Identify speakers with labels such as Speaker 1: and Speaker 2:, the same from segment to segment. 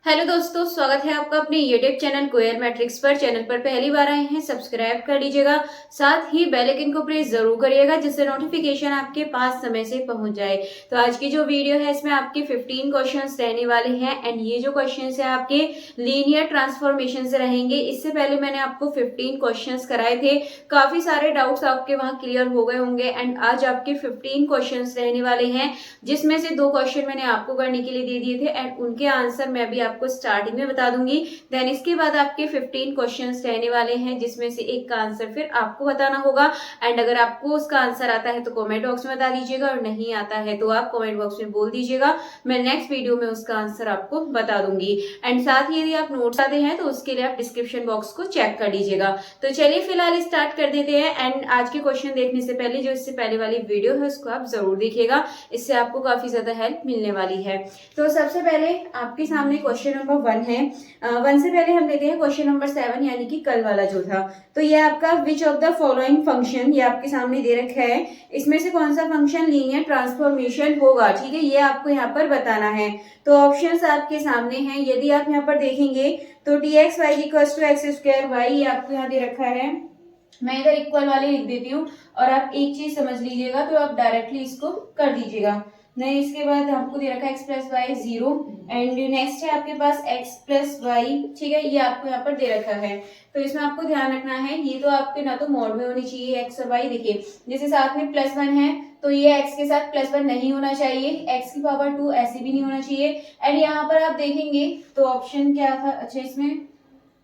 Speaker 1: Hello दोस्तों, स्वागत है आपका अपने यूट्यूब चैनल क्वेयर मैट्रिक्स पर। चैनल पर पहली बार आए हैं, सब्सक्राइब कर लीजिएगा। साथ ही बेल आइकन को प्रेस जरूर करिएगा, जिससे नोटिफिकेशन आपके पास समय से पहुंच जाए। तो आज की जो वीडियो है इसमें आपके 15 क्वेश्चंस रहने वाले हैं एंड ये जो क्वेश्चंस है आपके लीनियर ट्रांसफॉर्मेशन से रहेंगे। इससे पहले मैंने आपको 15 क्वेश्चंस कराए थे, काफी सारे डाउट्स आपके वहां क्लियर हो गए होंगे एंड आज आपके 15 क्वेश्चंस रहने वाले हैं, जिसमें से 2 क्वेश्चन मैंने आपको करने के लिए दे दिए थे एंड उनके आंसर मैं भी आपको स्टार्टिंग में बता दूंगी। देन इसके बाद आपके 15 क्वेश्चंस रहने वाले हैं, जिसमें से एक का आंसर फिर आपको बताना होगा एंड अगर आपको उसका आंसर आता है तो कमेंट बॉक्स में बता दीजिएगा और नहीं आता है तो आप कमेंट बॉक्स में बोल दीजिएगा। मैं नेक्स्ट वीडियो में उसका आंसर आपको बता दूंगी एंड साथ ही यदि आप नोट्स आते हैं तो उसके लिए आप डिस्क्रिप्शन बॉक्स को चेक कर लीजिएगा। तो चलिए फिलहाल स्टार्ट कर देते हैं एंड आज के क्वेश्चन देखने से पहले जो इससे पहले वाली वीडियो है उसको आप जरूर देखिएगा, इससे आपको काफी ज्यादा हेल्प मिलने वाली है। तो सबसे पहले आपके सामने क्वेश्चन नंबर 1 है। 1 से पहले हम लेते हैं क्वेश्चन नंबर 7, यानी कि कल वाला जो था। तो ये आपका which of the following function, ये आपके सामने दे रखा है, इसमें से कौन सा फंक्शन लीनियर ट्रांसफॉर्मेशन होगा, ठीक है, ये आपको यहाँ पर बताना है। तो ऑप्शंस आपके सामने हैं, यदि आप यहाँ पर देखेंगे तो dx y equals to X square Y, ये आपको यहाँ दे रखा है। मैं इधर इक्वल वाले लिख देती हूँ और आप एक चीज समझ लीजिएगा, तो आप डायरेक्टली इसको कर दीजिएगा। नहीं, इसके बाद आपको दे रखा है X plus Y 0 and next है आपके पास एक्स प्लस वाई, ठीक है, ये आपको यहाँ पर दे रखा है। तो इसमें आपको ध्यान रखना है, ये तो आपके ना तो मोड में होनी चाहिए एक्स और वाई। देखिए जैसे साथ में +1 है तो ये x के साथ +1 नहीं होना चाहिए, x की पावर 2 ऐसे भी नहीं होना चाहिए। एंड यहाँ पर आप देखेंगे तो ऑप्शन क्या था, अच्छा इसमें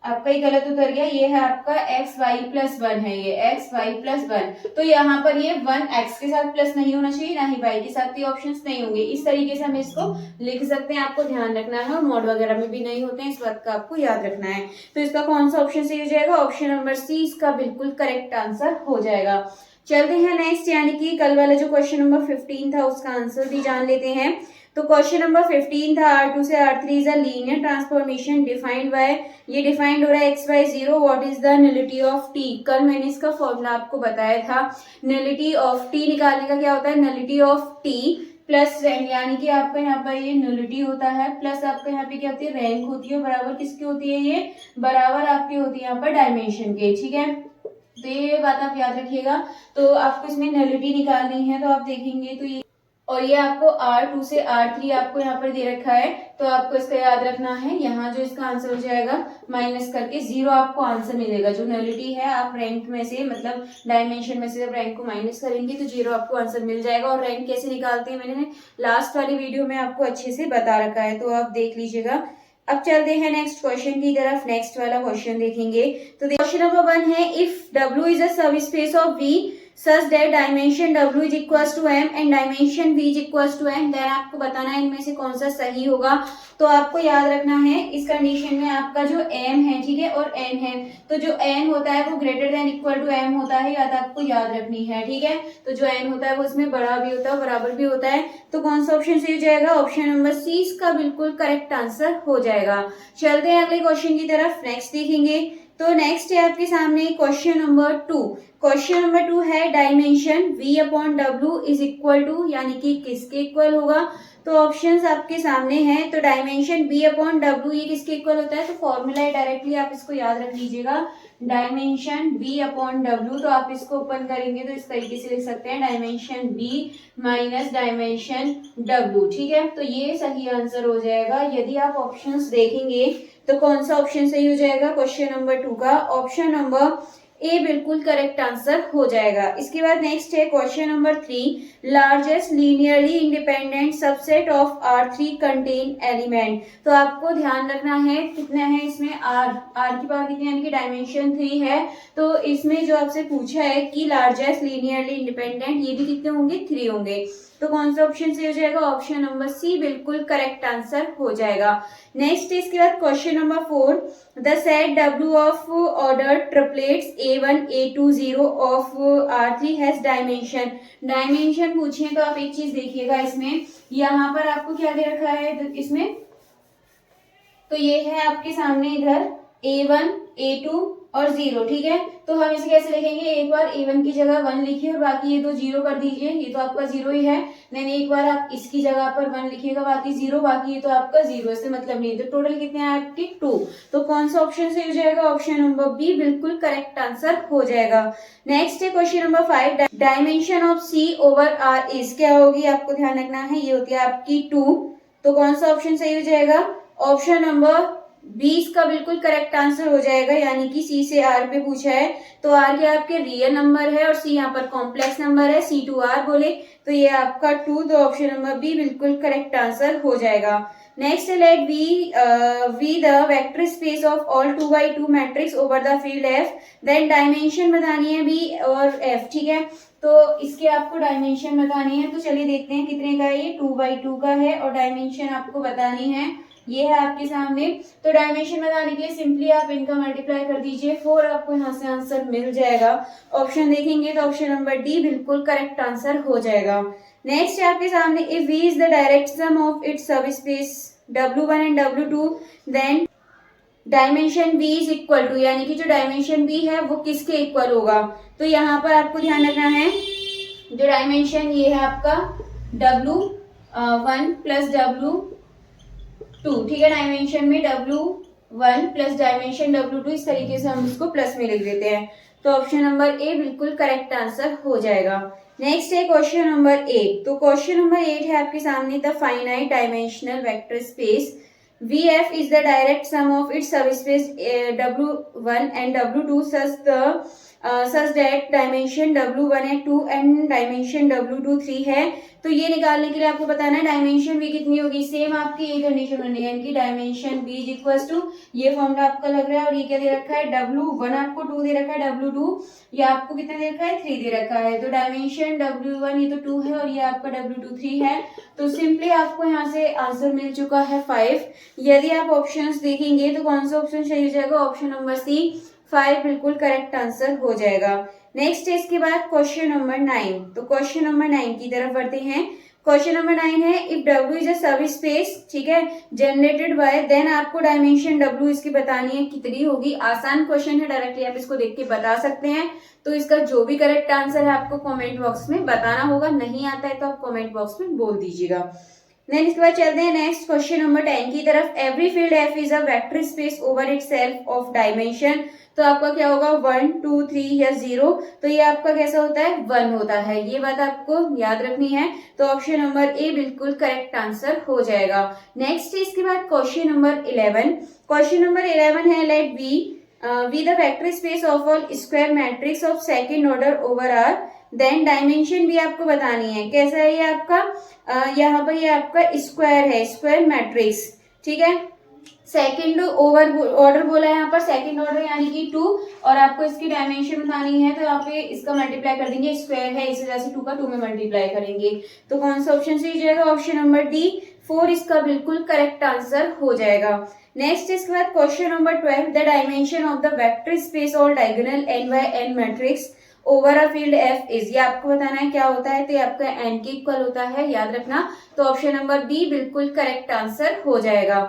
Speaker 1: आपका ही गलत उतर गया, ये है आपका एक्स वाई प्लस 1 है, ये एक्स वाई प्लस 1। तो यहाँ पर ये 1 एक्स के साथ प्लस नहीं होना चाहिए, ना ही वाई के साथ, ये ऑप्शंस नहीं होंगे। इस तरीके से हम इसको लिख सकते हैं, आपको ध्यान रखना है, और मोड वगैरह में भी नहीं होते हैं, इस बात का आपको याद रखना है। तो इसका कौन सा ऑप्शन सही हो जाएगा, ऑप्शन नंबर सी इसका बिल्कुल करेक्ट आंसर हो जाएगा। चलते हैं नेक्स्ट, यानी कि कल वाला जो क्वेश्चन नंबर 15 था उसका आंसर भी जान लेते हैं। तो क्वेश्चन नंबर 15 था R2 से R3 is a linear transformation defined by, ये डिफाइंड हो रहा है x/0, what is the nullity of t। कल मैंने इसका फॉर्मूला आपको बताया था, नलिटी ऑफ t निकालने का क्या होता है, nullity of t plus rank, यानी कि आपका यहाँ पर ये नलिटी होता है प्लस आपका यहाँ पे क्या होती है, रैंक होती है, बराबर किसकी होती है, ये बराबर आपकी होती है यहाँ पर डायमेंशन के, ठीक है। तो ये बात आप याद रखिएगा। तो आपको इसमें नलिटी निकालनी है, तो आप देखेंगे तो ये, और ये आपको R2 से R3 आपको यहाँ पर दे रखा है, तो आपको इसका याद रखना है, यहाँ जो इसका आंसर हो जाएगा माइनस करके 0 आपको आंसर मिलेगा। जो नलिटी है आप रैंक में से, मतलब डायमेंशन में से जब रैंक को माइनस करेंगे तो 0 आपको आंसर मिल जाएगा। और रैंक कैसे निकालते हैं मैंने लास्ट वाली वीडियो में आपको अच्छे से बता रखा है, तो आप देख लीजिएगा। अब चलते हैं नेक्स्ट क्वेश्चन की तरफ, नेक्स्ट वाला क्वेश्चन देखेंगे। तो क्वेश्चन नंबर 1 है, if W is a subspace of V such that dimension W is equals to M and dimension V is equals to N, then आपको बताना है इनमें से कौन सा सही होगा। तो आपको याद रखना है इस कंडीशन में आपका जो M है, ठीक है, और N है, तो जो N होता है वो greater than equal to M होता है, याद आपको याद रखनी है, ठीक है। तो जो N होता है वो इसमें बड़ा भी होता है बराबर भी होता है। तो कौन सा ऑप्शन सही हो जाएगा, ऑप्शन नंबर सी इसका बिल्कुल करेक्ट आंसर हो जाएगा। चलते हैं अगले क्वेश्चन की तरफ, नेक्स्ट देखेंगे। तो नेक्स्ट है आपके सामने क्वेश्चन नंबर 2। क्वेश्चन नंबर 2 है, dimension V upon W is equal to, यानी कि किसके इक्वल होगा। तो ऑप्शंस आपके सामने हैं। तो डायमेंशन V अपॉन W ये किसके इक्वल होता है, तो फॉर्मूला है, डायरेक्टली आप इसको याद रख लीजिएगा, डायमेंशन V अपॉन W। तो आप इसको ओपन करेंगे तो इस तरीके से लिख सकते हैं, dimension V minus dimension W, ठीक है। तो ये सही आंसर हो जाएगा। यदि आप ऑप्शंस देखेंगे तो कौन सा ऑप्शन सही हो जाएगा, क्वेश्चन नंबर 2 का ऑप्शन नंबर ए बिल्कुल करेक्ट आंसर हो जाएगा। इसके बाद नेक्स्ट है question number 3, largest linearly independent subset of R3 contain element. तो आपको ध्यान रखना है कितना है इसमें, R की पावर कितनी, यानी कि डायमेंशन 3 है। तो इसमें जो आपसे पूछा है कि लार्जेस्ट लीनियरली इंडिपेंडेंट, ये भी कितने होंगे, 3 होंगे। तो कौन सा ऑप्शन सही हो जाएगा, ऑप्शन नंबर सी बिल्कुल करेक्ट आंसर हो जाएगा। नेक्स्ट इसके बाद question number 4, the set W of order triplets A1 A2 0 of R3 has dimension. Dimension पूछे तो आप एक चीज देखिएगा, इसमें यहाँ पर आपको क्या दे रखा है इसमें, तो ये है आपके सामने इधर A1 A2 और 0, ठीक है। तो हम इसे कैसे लिखेंगे, एक बार A1 की जगह 1 लिखिए और बाकी ये 2 0 कर दीजिए, ये तो आपका 0 ही है। देन एक बार आप इसकी जगह पर 1 लिखिएगा, बाकी 0, बाकी ये तो आपका 0, इससे मतलब नहीं। तो टोटल कितने हैं आपके 2। तो कौन सा ऑप्शन सही हो जाएगा, ऑप्शन नंबर बी बिल्कुल करेक्ट आंसर हो जाएगा। नेक्स्ट है question number 5, dimension of C over R is, क्या होगी आपको ध्यान रखना है, ये होती है आपकी 2। तो कौन सा ऑप्शन सही हो जाएगा, ऑप्शन नंबर 20 का बिल्कुल करेक्ट आंसर हो जाएगा, यानी कि C से R पे पूछा है तो R के आपके रियल नंबर है और C यहाँ पर कॉम्प्लेक्स नंबर है, C2R बोले तो ये आपका 2, तो ऑप्शन नंबर बी बिल्कुल करेक्ट आंसर हो जाएगा। Next let V the vector space of all 2x2 matrix over the field F, then dimension बतानी है B और F, ठीक है। तो इसके आपको डायमेंशन बतानी है, तो चलिए देखते हैं कितने का है, ये 2x2 का है और डायमेंशन आपको बतानी है, ये है आपके सामने। तो डायमेंशन बनाने के लिए सिंपली आप इनका मल्टीप्लाई कर दीजिए 4, आपको यहाँ से आंसर मिल जाएगा। ऑप्शन देखेंगे तो ऑप्शन नंबर डी बिल्कुल करेक्ट आंसर हो जाएगा। नेक्स्ट है आपके सामने, if V is the direct sum of its subspace W1 and W2 then dimension B is equal to, यानी कि जो डायमेंशन B है वो किसके इक्वल होगा। तो यहाँ पर आपको ध्यान रखना है, जो डायमेंशन ये है आपका W1 प्लस W2, ठीक है। डायमेंशन में W1 प्लस डायमेंशन W2, इस तरीके से हम इसको प्लस में लिख देते हैं। तो ऑप्शन नंबर ए बिल्कुल करेक्ट आंसर हो जाएगा। नेक्स्ट है क्वेश्चन नंबर 8। तो क्वेश्चन नंबर 8 है आपके सामने, the finite dimensional vector space VF is the direct sum of its subspace W1 and W2 such that dimension W1 है 2 and dimension W2 3 है। तो ये निकालने के लिए आपको बताना है डायमेंशन B कितनी होगी, सेम आपकी ये कंडीशन बनी है, इनकी dimension B is equal to, ये फॉर्मूला आपका लग रहा है और ये क्या दे रखा है, W1 आपको 2 दे रखा है, W2 ये आपको कितना दे रखा है, 3 दे रखा है। तो डायमेंशन W1 ये तो 2 है और ये आपका W2 3 है। तो सिंपली आपको यहाँ से आंसर मिल चुका है 5। यदि आप ऑप्शंस देखेंगे तो कौन सा ऑप्शन सही हो जाएगा, ऑप्शन नंबर सी 5 बिल्कुल करेक्ट आंसर हो जाएगा। नेक्स्ट है इसके बाद क्वेश्चन नंबर 9। तो क्वेश्चन नंबर 9 की तरफ बढ़ते हैं। क्वेश्चन नंबर 9 है, इफ W इज अ सब स्पेस, ठीक है, जनरेटेड बाय, देन आपको डायमेंशन W इसकी बतानी है कितनी होगी। आसान क्वेश्चन है, डायरेक्टली आप इसको देख के बता सकते हैं। तो इसका जो भी करेक्ट आंसर है आपको कमेंट बॉक्स में बताना होगा, नहीं आता है तो आप कमेंट बॉक्स में बोल दीजिएगा। देन इसके बाद चलते हैं नेक्स्ट क्वेश्चन नंबर 10 की तरफ। Every field F is a vector space over itself of dimension, तो आपका क्या होगा 1 2 3 या 0। तो ये आपका कैसा होता है, 1 होता है, ये बात आपको याद रखनी है। तो ऑप्शन नंबर ए बिल्कुल करेक्ट आंसर हो जाएगा। नेक्स्ट इसके बाद क्वेश्चन नंबर 11। क्वेश्चन नंबर 11 है, late V the vector space of all square matrix of second order over R, then dimension भी आपको बतानी है, कैसा है ये आपका, यहाँ पर ये आपका स्क्वायर है, स्क्वायर मैट्रिक्स, ठीक है। सेकंड ऑर्डर बोला है यहाँ पर, सेकंड ऑर्डर यानी कि 2, और आपको इसकी डायमेंशन बतानी है तो यहाँ पे इसका मल्टीप्लाई कर देंगे, स्क्वायर है इस वजह से 2 का 2 में मल्टीप्लाई करेंगे। तो कौन सा ऑप्शन सही जाएगा, ऑप्शन नंबर डी 4 इसका बिल्कुल करेक्ट आंसर हो जाएगा। नेक्स्ट इसके बाद question number 12, the dimension of the vector space all diagonal n by n matrix over a field F is, ये आपको बताना है क्या होता है, तो ये आपका n के इक्वल होता है, याद रखना। तो ऑप्शन नंबर बी बिल्कुल करेक्ट आंसर हो जाएगा।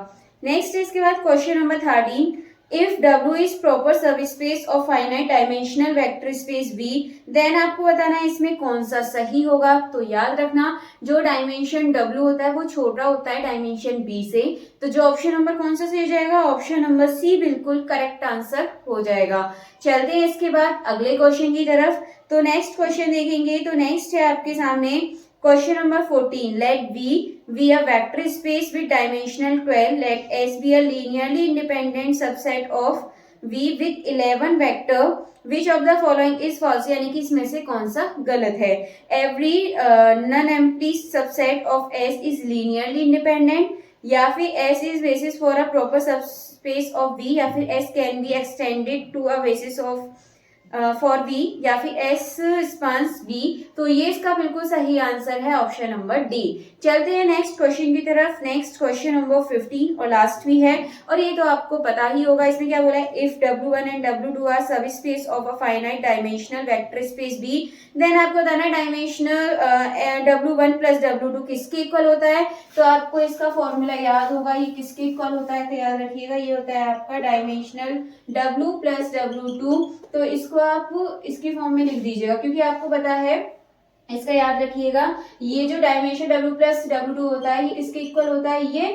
Speaker 1: नेक्स्ट इसके बाद question number 13, if W is proper subspace of finite dimensional vector space V, then आपको बताना है इसमें कौन सा सही होगा। तो याद रखना जो डायमेंशन W होता है वो छोटा होता है डायमेंशन B से, तो जो ऑप्शन नंबर कौन सा सही हो जाएगा, ऑप्शन नंबर सी बिल्कुल करेक्ट आंसर हो जाएगा। चलते हैं इसके बाद अगले क्वेश्चन की तरफ। तो नेक्स्ट क्वेश्चन देखेंगे, तो नेक्स्ट है आपके सामने question number 14, let V a vector space with dimensional 12, let S be a linearly independent subset of V with 11 vector, which of the following is false, यानी कि इसमें से कौन सा गलत है। Every non-empty subset of S is linearly independent, या फिर S is basis for a proper subspace of V, या फिर S can be extended to a basis of for B या फिर एस स्पांस बी, तो ये इसका बिल्कुल सही आंसर है ऑप्शन नंबर डी। चलते हैं नेक्स्ट क्वेश्चन की तरफ। नेक्स्ट क्वेश्चन नंबर 15 और लास्ट भी है, और ये तो आपको पता ही होगा। इसमें क्या बोला है, if W1 and W2 are subspace of a finite dimensional vector space B, then आपको बताना है डायमेंशनल W1 प्लस W2 किसके इक्वल होता है। तो आपको इसका फॉर्मूला याद होगा, ये किसके इक्वल होता है, तो याद रखिएगा ये होता है आपका डायमेंशनल W प्लस W2। तो इसको आप इसकी फॉर्म में लिख दीजिएगा, क्योंकि आपको पता है, इसका याद रखिएगा, ये जो डायमेंशन W प्लस W2 होता है ये किसके इक्वल होता है, ये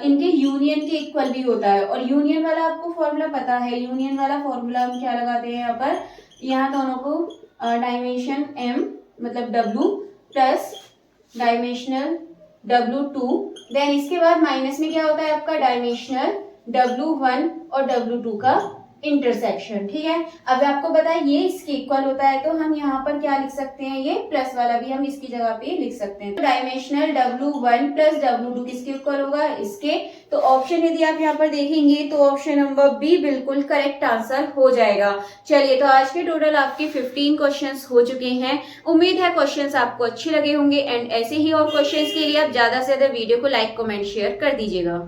Speaker 1: इनके यूनियन के इक्वल भी होता है। और यूनियन वाला आपको फॉर्मूला पता है, यूनियन वाला फॉर्मूला हम क्या लगाते हैं यहाँ पर, यहाँ दोनों को डायमेंशन M मतलब W plus dimensional W2, then इसके बाद माइनस में क्या होता है आपका डायमेंशनल W1 और W2 का इंटरसेक्शन। ठीक है, अब आपको पता है ये इसके इक्वल होता है, तो हम यहाँ पर क्या लिख सकते हैं, ये प्लस वाला भी हम इसकी जगह पे लिख सकते हैं। तो डायमेंशनल W1 प्लस W2 किसके इक्वल होगा, इसके। तो ऑप्शन यदि आप यहाँ पर देखेंगे तो ऑप्शन नंबर बी बिल्कुल करेक्ट आंसर हो जाएगा। चलिए, तो आज के टोटल आपके 15 क्वेश्चंस हो चुके हैं। उम्मीद है क्वेश्चंस आपको अच्छे लगे होंगे, एंड ऐसे ही और क्वेश्चंस के लिए आप ज्यादा से ज्यादा वीडियो को लाइक कमेंट शेयर कर दीजिएगा।